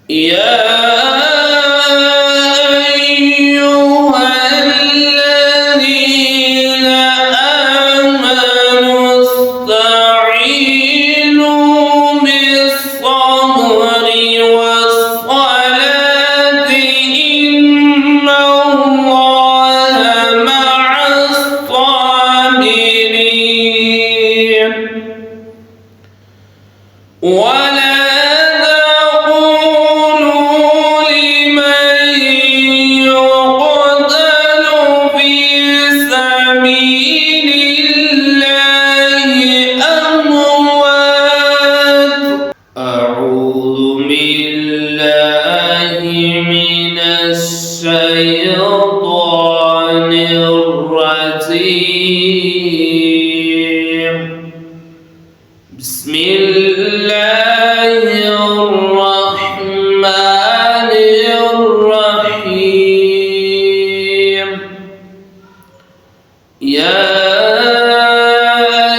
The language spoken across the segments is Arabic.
يا أيها الذين آمنوا استعينوا بالصبر والصلاة إن الله مع الصابرين ولا الشيطان الرجيم بسم الله الرحمن الرحيم يا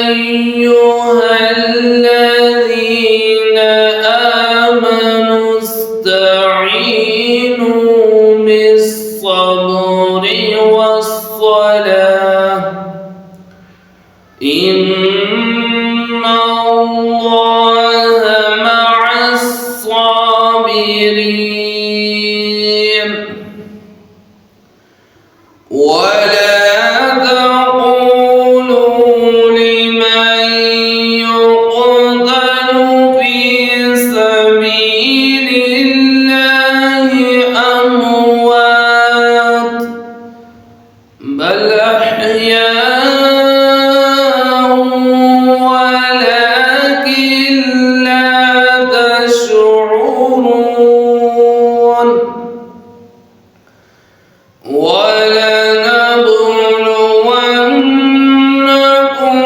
أيها الذين آمنوا استعينوا بالصبر والصلاة إن الله مع الصابرين ولا تقولوا لمن يقتل في سبيل الله أموات بل أحياء ولكن لا تشعرون ولنبلونكم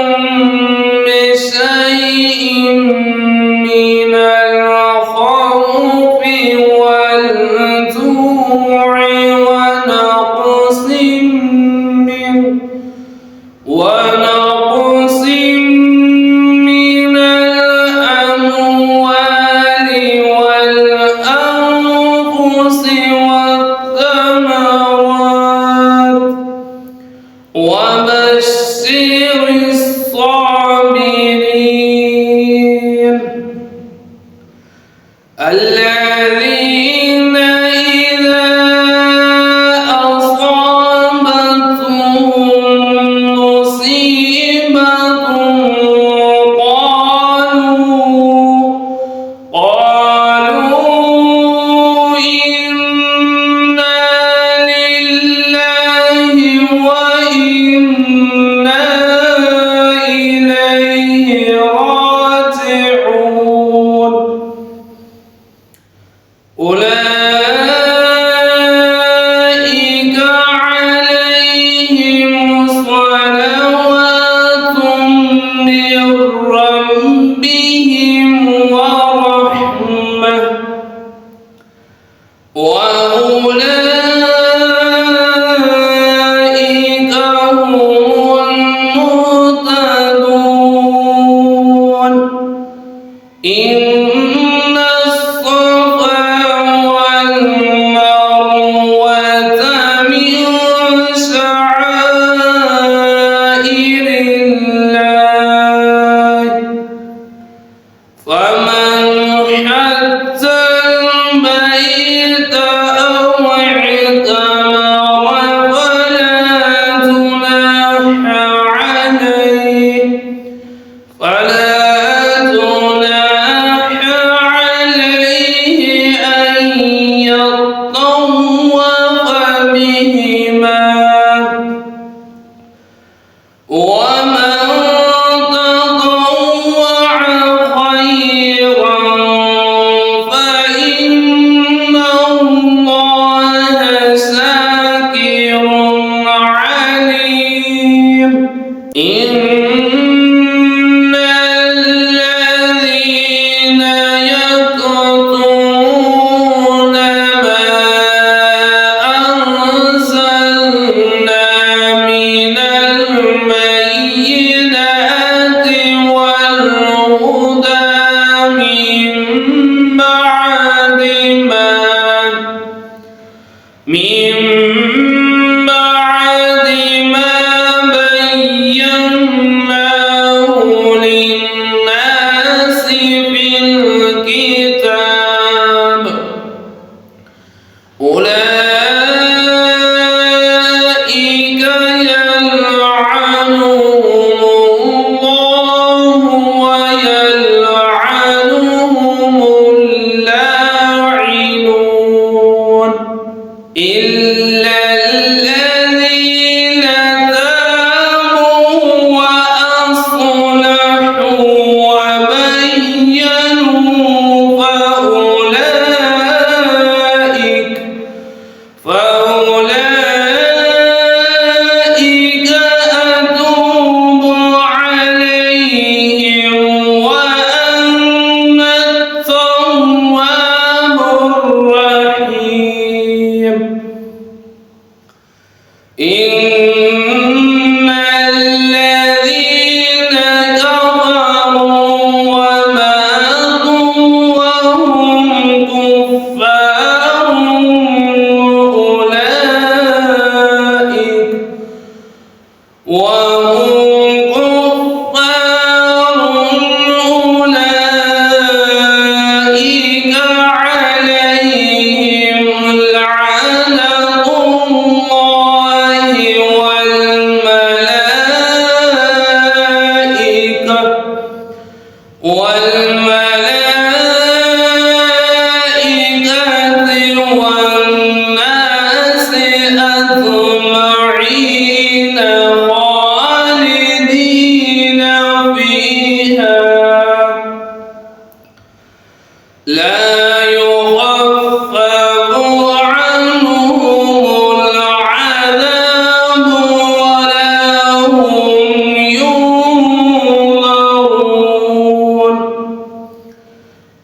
بشيء من الخوف والجوع ونقص من الأموال والأنفس والثمرات وبشر الصابرين الذين إذا أصابتهم مصيبة قالوا إنا لله وإنا إليه راجعون أولئك عليهم صلوات من ربهم ورحمة وأولئك هم المهتدون إن الصفا والمروة من شعائر الله فمن حج البيت أو اعتمر فلا جناح عليه أن يطوف بهما ومن تطوع خيرا فإن الله شاكر عليم إن الذين يكتمون ما أنزلنا من البينات والهدى من بعد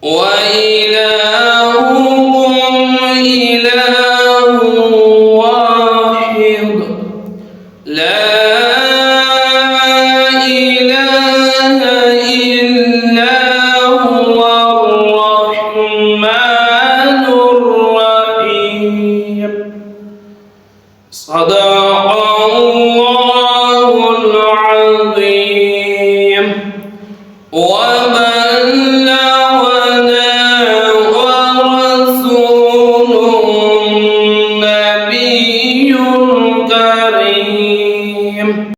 وإلهكم إله واحد لا إله إلا هو الرحمن الرحيم. صدق الله العظيم.